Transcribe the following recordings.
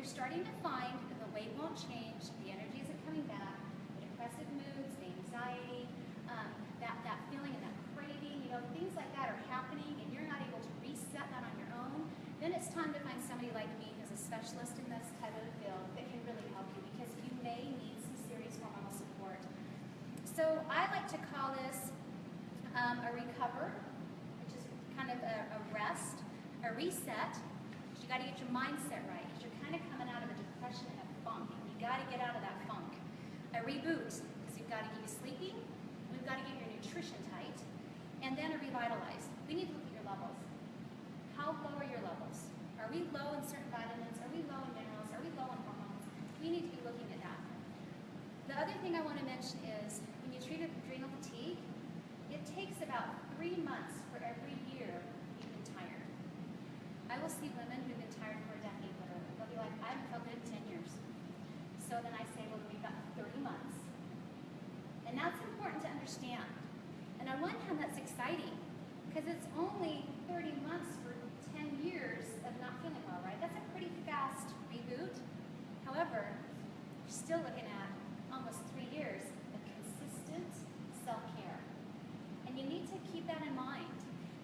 you're starting to find that the weight won't change, the energy isn't coming back, the depressive moods, the anxiety, that feeling and that craving, you know, things like that are happening and you're not able to reset that on your own, then it's time to find somebody like me who's a specialist in this type of field that can really help you, because you may need some serious hormonal support. So I like to call this a recover, which is kind of a rest, a reset. You got to get your mindset right, because you're kind of coming out of a depression and a funk, and you got to get out of that funk. A reboot, because you've got to get you sleeping, we've got to get your nutrition tight, and then a revitalize. We need to look at your levels. How low are your levels? Are we low in certain vitamins? Are we low in minerals? Are we low in hormones? We need to be looking at that. The other thing I want to mention is, when you treat adrenal fatigue, it takes about 3 months for every year you've been tired. I will see women who've been tired for a decade, literally. They'll be like, I haven't felt good in 10 years. So then I say, well, we've got 30 months. And that's important to understand. And on one hand, that's exciting, because it's only 30 months for 10 years of not feeling well, right? That's a pretty fast reboot. However, you're still looking at almost 3 years of consistent self-care. And you need to keep that in mind.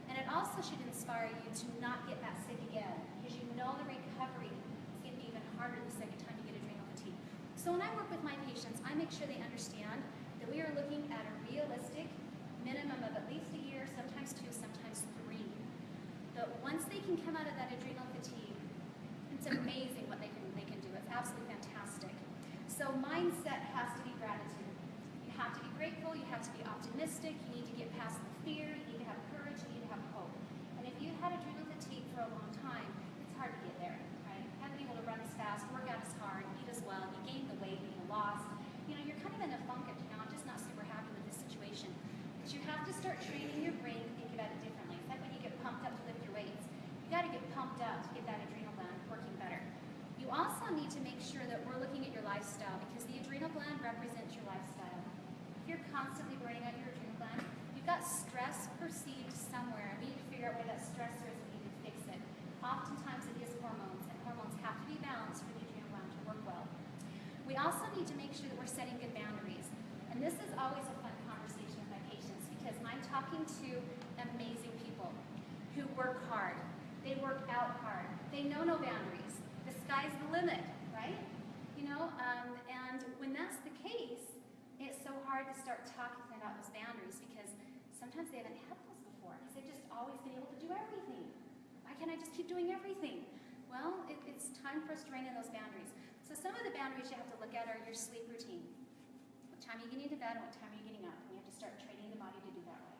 And it also should inspire you to not get that sick again, because you know the recovery is going to be even harder the second time you get adrenal fatigue. So when I work with my patients, I make sure they understand that we are looking at a realistic minimum of at least a year, sometimes 2, sometimes 3. But once they can come out of that adrenal fatigue, it's amazing what they can do. It's absolutely fantastic. So mindset has to be gratitude. You have to be grateful, you have to be optimistic, you need to get past the fear, you need to have courage, you need to have hope. And if you've had adrenal fatigue for a long time, it's hard to get there, right? You haven't been able to run as fast, work out as hard, eat as well, you gain the weight, you lost. You know, you're kind of in a funk of, you know, I'm just not super happy with this situation. But you have to start training your brain to think about it differently. It's like when you get pumped up to lift your weights. You got to get pumped up to get that adrenal gland working better. You also need to make sure that we're looking at your lifestyle, because the adrenal gland represents your lifestyle. If you're constantly burning out your adrenal gland, you've got stress perceived somewhere, and we need to figure out where that stressor is and we need to fix it. Oftentimes it is hormones, and hormones have to be balanced for the adrenal gland to work well. We also need to make sure that we're setting good boundaries. And this is always a fun conversation with my patients, because I'm talking to amazing people who work hard. They work out hard. They know no boundaries. The sky's the limit, right? You know, and when that's the case, it's so hard to start talking about those boundaries, because sometimes they haven't had those before, because they've just always been able to do everything. Why can't I just keep doing everything? Well, it's time for us to rein in those boundaries. So some of the boundaries you have to look at are your sleep routine. What time are you getting to bed and what time are you getting up? And you have to start training the body to do that right.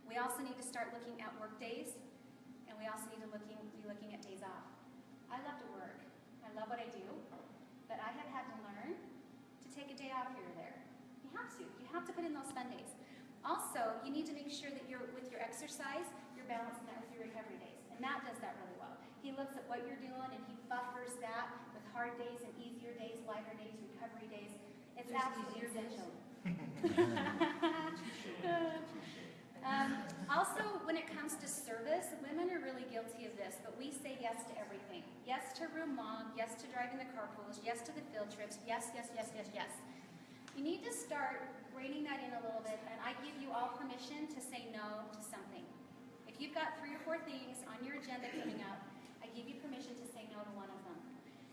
We also need to start looking at work days, and we also need to be looking at days off. I love to work. I love what I do, but I have had to learn to take a day off here or there. You have to. You have to put in those fun days. Also, you need to make sure that with your exercise, you're balancing that with your recovery days. And Matt does that really well. He looks at what you're doing and he buffers that with hard days and easier days, lighter days, recovery days. It's absolutely essential. Also, when it comes to service, women are really guilty of this, but we say yes to everything. Yes to room mom, yes to driving the carpools, yes to the field trips, yes, yes, yes, yes, yes. You need to start reining that in a little bit, and I give you all permission to say no to something. If you've got 3 or 4 things on your agenda coming up, I give you permission to say no to one of them,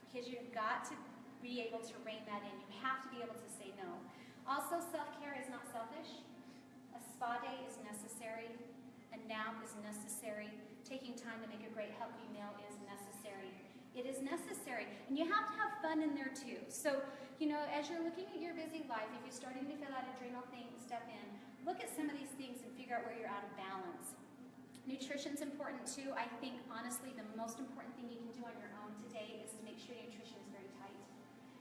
because you've got to be able to rein that in. You have to be able to say no. Also, self-care is not selfish. A spa day is necessary. A nap is necessary. Taking time to make a great healthy meal is necessary. It is necessary. And you have to have fun in there too. So, you know, as you're looking at your busy life, if you're starting to feel that adrenal thing step in, look at some of these things and figure out where you're out of balance. Nutrition's important too. I think, honestly, the most important thing you can do on your own today is to make sure your nutrition is very tight.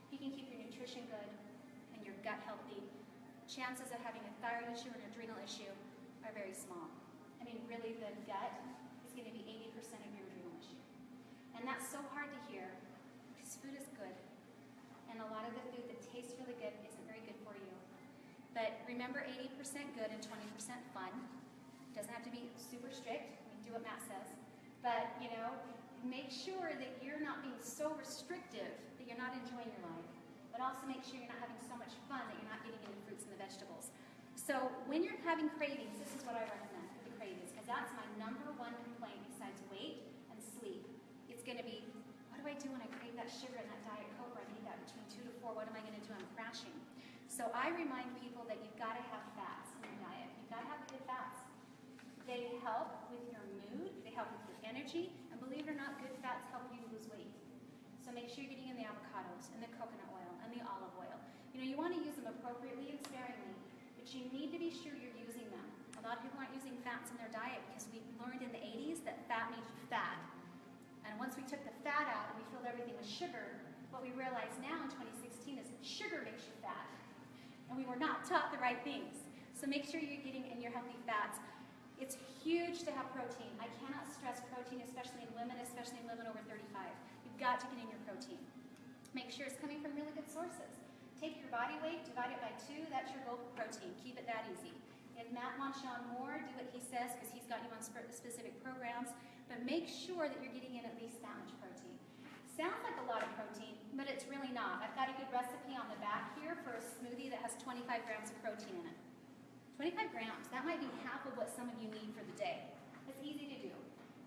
If you can keep your nutrition good and your gut healthy, chances of having a thyroid issue or an adrenal issue are very small. I mean, really, the gut is going to be 80% of your adrenal issue. And that's so hard to hear, because food is good. And a lot of the food that tastes really good isn't very good for you. But remember, 80% good and 20% fun. It doesn't have to be super strict. I mean, do what Matt says. But, you know, make sure that you're not being so restrictive that you're not enjoying your life, but also make sure you're not having so much fun that you're not getting into fruits and the vegetables. So when you're having cravings, this is what I recommend for the cravings, because that's my #1 complaint besides weight and sleep. It's going to be, what do I do when I crave that sugar and that Diet Coke, or I need that between 2 to 4, what am I going to do? I'm crashing. So I remind people that you've got to have fats in your diet. You've got to have good fats. They help with your mood, they help with your energy, and believe it or not, good fats help you lose weight. So make sure you're getting in the avocados, and the coconut oil, and the olive oil. You know, you want to use them appropriately and sparingly, but you need to be sure you're using them. A lot of people aren't using fats in their diet because we learned in the 80s that fat made you fat. And once we took the fat out and we filled everything with sugar, what we realize now in 2016 is sugar makes you fat. And we were not taught the right things. So make sure you're getting in your healthy fats. It's huge to have protein. I cannot stress protein, especially in women over 35. You've got to get in your protein. Make sure it's coming from really good sources. Take your body weight, divide it by 2, that's your goal for protein. Keep it that easy. If Matt wants you on more, do what he says, because he's got you on specific programs, but make sure that you're getting in at least that much protein. Sounds like a lot of protein, but it's really not. I've got a good recipe on the back here for a smoothie that has 25 grams of protein in it. 25 grams, that might be half of what some of you need for the day. It's easy to do.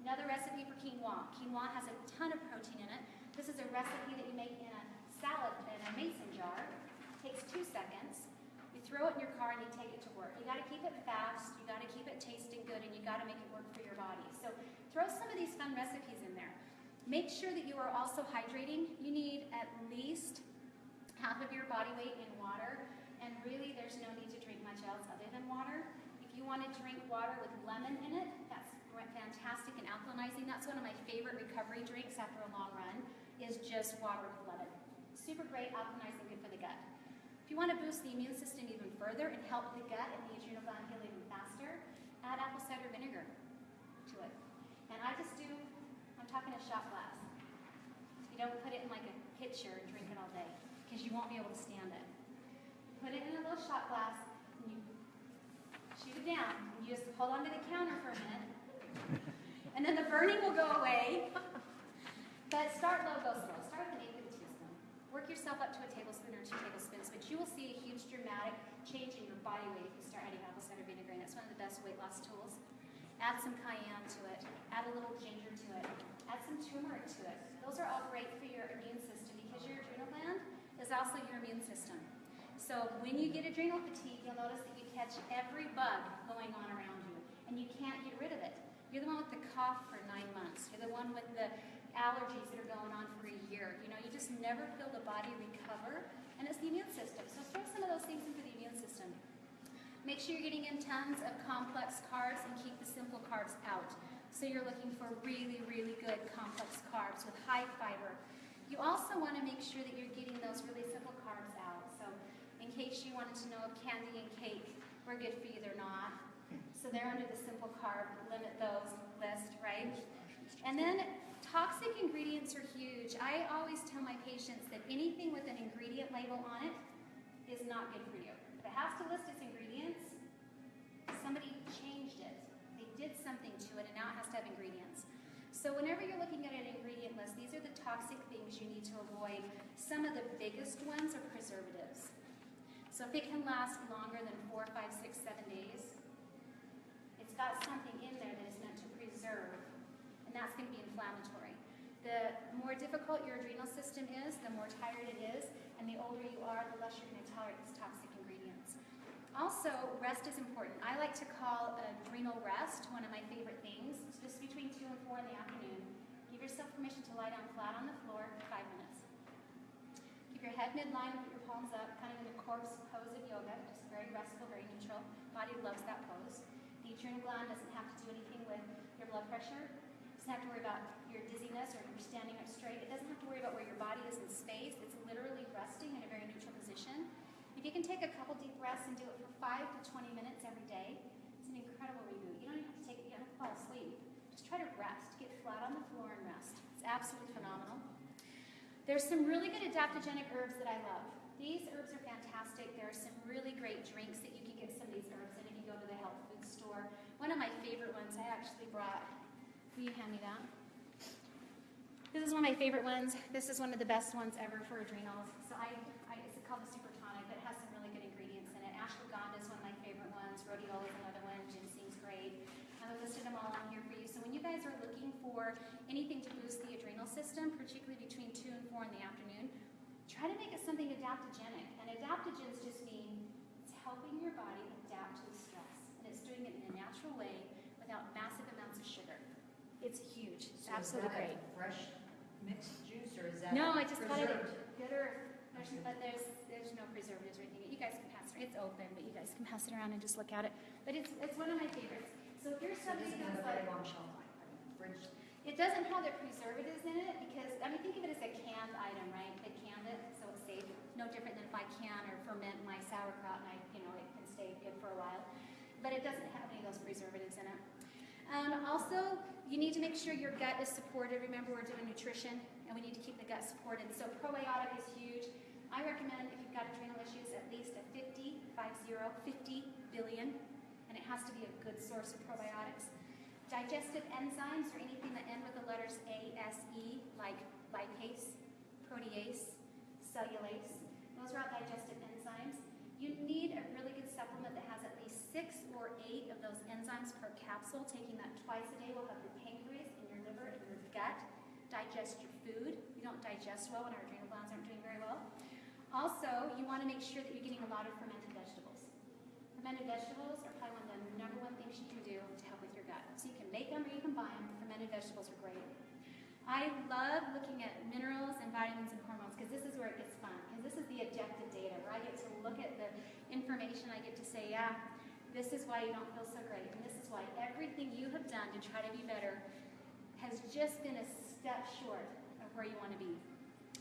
Another recipe for quinoa. Quinoa has a ton of protein in it. This is a recipe that you make in a salad, in a mason jar. It takes 2 seconds. You throw it in your car and you take it to work. You gotta keep it fast, you gotta keep it tasting good, and you gotta make it work for your body. So throw some of these fun recipes in there. Make sure that you are also hydrating. You need at least half of your body weight in water, and really there's no need to drink much else other than water. If you want to drink water with lemon in it, that's fantastic and alkalinizing. That's one of my favorite recovery drinks after a long run, is just water with lemon. Super great, alkalinizing, good for the gut. If you want to boost the immune system even further and help the gut and the adrenal gland heal even faster, add apple cider vinegar to it. And I just do, I'm talking a shot glass. You don't put it in like a pitcher and drink it all day, because you won't be able to stand it. Put it in a little shot glass, and you shoot it down. And you just hold onto the counter for a minute, and then the burning will go away. But start low, go slow. Start with an 1/8 of a teaspoon. Work yourself up to a tablespoon or 2 tablespoons, but you will see a huge dramatic change in your body weight if you start adding apple cider vinegar, and that's one of the best weight loss tools. Add some cayenne to it. Add a little ginger to it. Add some turmeric to it. Those are all great for your immune system, because your adrenal gland is also your immune system. So when you get adrenal fatigue, you'll notice that you catch every bug going on around you, and you can't get rid of it. You're the one with the cough for 9 months. You're the one with the allergies that are going on for a year. You know, you just never feel the body recover, and it's the immune system. So throw some of those things into the immune system. Make sure you're getting in tons of complex carbs and keep the simple carbs out. So you're looking for really, really good complex carbs with high fiber. You also want to make sure that you're getting those really simple carbs out. So in case you wanted to know if candy and cake were good for you, they're not. So they're under the simple carb, limit those list, right? And then toxic ingredients are huge. I always tell my patients that anything with an ingredient label on it is not good for you. If it has to list its ingredients, somebody changed it. They did something to it, and now it has to have ingredients. So whenever you're looking at an ingredient list, these are the toxic things you need to avoid. Some of the biggest ones are preservatives. So if it can last longer than 4, 5, 6, 7 days, it's got something in there that is meant to preserve, and that's going to be inflammatory. The more difficult your adrenal system is, the more tired it is, and the older you are, the less you're going to tolerate these toxic ingredients. Also, rest is important. I like to call adrenal rest one of my favorite things. It's just between 2 and 4 in the afternoon. Give yourself permission to lie down flat on the floor for 5 minutes. Keep your head midline, put your palms up, kind of in the corpse pose of yoga, just very restful, very neutral. Body loves that pose. The adrenal gland doesn't have to do anything with your blood pressure. It doesn't have to worry about your dizziness or if you're standing up straight. It doesn't have to worry about where your body is in space. It's literally resting in a very neutral position. If you can take a couple deep breaths and do it for 5 to 20 minutes every day, it's an incredible reboot. You don't even have to take it, you don't have to fall asleep. Just try to rest. Get flat on the floor and rest. It's absolutely phenomenal. There's some really good adaptogenic herbs that I love. These herbs are fantastic. There are some really great drinks that you can get some of these herbs in if you go to the health food store. One of my favorite ones I actually brought. Will you hand me that? This is one of my favorite ones. This is one of the best ones ever for adrenals. So it's called the Super Tonic, but it has some really good ingredients in it. Ashwagandha is one of my favorite ones. Rhodiola is another one. Ginseng's great. I've listed them all on here for you. So when you guys are looking for anything to boost the adrenal system, particularly between 2 and 4 in the afternoon, try to make it something adaptogenic. And adaptogens just mean it's helping your body adapt to the stress. And it's doing it in a natural way without massive amounts of sugar. It's huge. It's absolutely great. Fresh mixed juice, or is that no, I just got it preserved? Good earth. There's no preservatives or anything. You guys can pass it. It's open, but you guys can pass it around and just look at it. But it's one of my favorites. So if you're somebody It doesn't who's have a very like, long shelf life. I mean, fridge. it doesn't have the preservatives in it because, I mean, think of it as a canned item, right? They canned it, so it's safe. No different than if I can or ferment my sauerkraut and it can stay good for a while. But it doesn't have any of those preservatives in it. Also, you need to make sure your gut is supported. Remember, we're doing nutrition, and we need to keep the gut supported. So probiotic is huge. I recommend if you've got adrenal issues, at least a 50 billion, and it has to be a good source of probiotics. Digestive enzymes, or anything that end with the letters A-S-E, like lipase, protease, cellulase. Those are all digestive enzymes. You need a really good supplement that has at least 6 or 8 of those enzymes per capsule. Taking that twice a day will help your pancreas and your liver and your gut digest your food. We don't digest well when our adrenal glands aren't doing very well. Also, you want to make sure that you're getting a lot of fermented vegetables. Fermented vegetables are probably one of the #1 things you can do to help with your gut. So you can make them or you can buy them. Fermented vegetables are great. I love looking at minerals and vitamins and hormones because this is where it gets fun. Because this is the objective data where I get to look at the information. I get to say, yeah, this is why you don't feel so great. And this is why everything you have done to try to be better has just been a step short of where you want to be.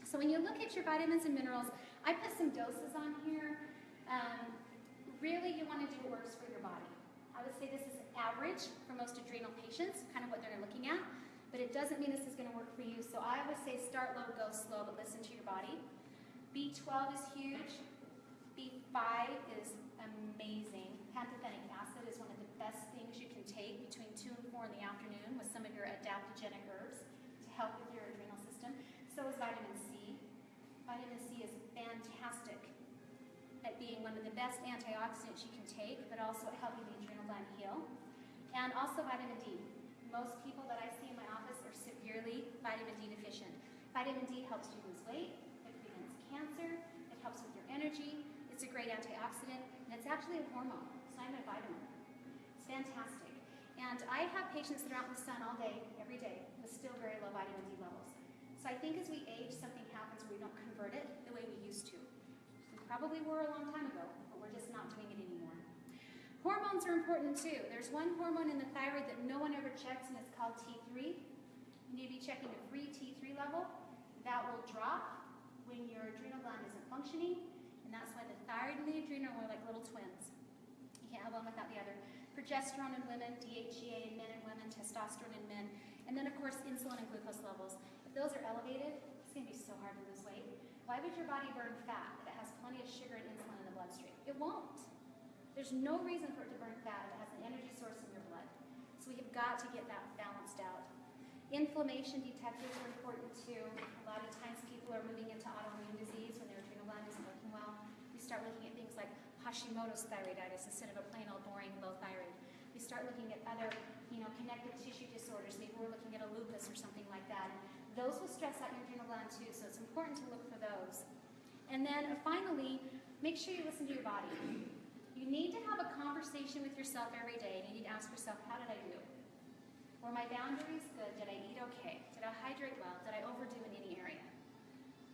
So when you look at your vitamins and minerals, I put some doses on here. Really, you want to do what works for your body. I would say this is average for most adrenal patients, kind of what they're looking at. But it doesn't mean this is going to work for you. So I would say start low, go slow, but listen to your body. B12 is huge. B5 is amazing. Pantothenic acid is one of the best things you can take between 2 and 4 in the afternoon with some of your adaptogenic herbs to help with your adrenal system. So is vitamin C. Vitamin C is fantastic at being one of the best antioxidants you can take, but also at helping the adrenal gland heal. And also vitamin D. Most people that I see in my office are severely vitamin D deficient. Vitamin D helps you lose weight, it prevents cancer, it helps with your energy, it's a great antioxidant, and it's actually a hormone. It's not even a vitamin. It's fantastic. And I have patients that are out in the sun all day, every day, with still very low vitamin D levels. So I think as we age, something happens where we don't convert it the way we used to. We probably were a long time ago, but we're just not doing it anymore. Hormones are important too. There's one hormone in the thyroid that no one ever checks, and it's called T3. You need to be checking a free T3 level. That will drop when your adrenal gland isn't functioning, and that's why the thyroid and the adrenal are like little twins. You can't have one without the other. Progesterone in women, DHEA in men and women, testosterone in men, and then of course insulin and glucose levels. If those are elevated, it's going to be so hard to lose weight. Why would your body burn fat if it has plenty of sugar and insulin in the bloodstream? It won't. There's no reason for it to burn fat if it has an energy source in your blood. So we've got to get that balanced out. Inflammation detectors are important too. A lot of times people are moving into autoimmune disease when their adrenal gland isn't working well. We start looking at things like Hashimoto's thyroiditis instead of a plain old boring low thyroid. We start looking at other, connective tissue disorders. Maybe we're looking at a lupus or something like that. Those will stress out your adrenal gland too, so it's important to look for those. And then finally, make sure you listen to your body. You need to have a conversation with yourself every day, and you need to ask yourself, how did I do? Were my boundaries good? Did I eat okay? Did I hydrate well? Did I overdo in any area?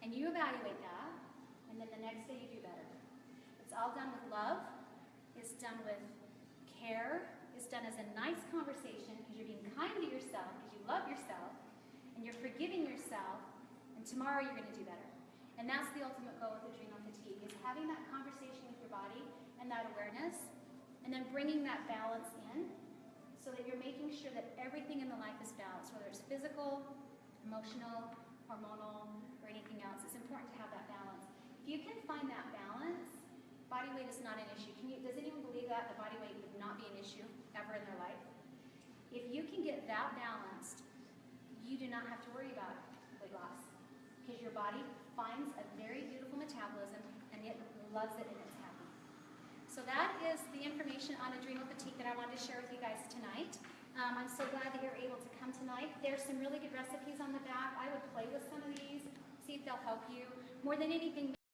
And you evaluate that, and then the next day you do better. It's all done with love. It's done with care. It's done as a nice conversation because you're being kind to yourself, because you love yourself, and you're forgiving yourself, and tomorrow you're going to do better. And that's the ultimate goal with adrenal fatigue, is having that conversation with your body and that awareness, and then bringing that balance in so that you're making sure that everything in the life is balanced, whether it's physical, emotional, hormonal, or anything else. It's important to have that balance. If you can find that balance, body weight is not an issue. Does anyone believe that the body weight would not be an issue ever in their life? If you can get that balanced, you do not have to worry about weight loss. Because your body finds a very beautiful metabolism and it loves it and it's happy. So that is the information on adrenal fatigue that I wanted to share with you guys tonight. I'm so glad that you're able to come tonight. There's some really good recipes on the back. I would play with some of these, see if they'll help you. More than anything,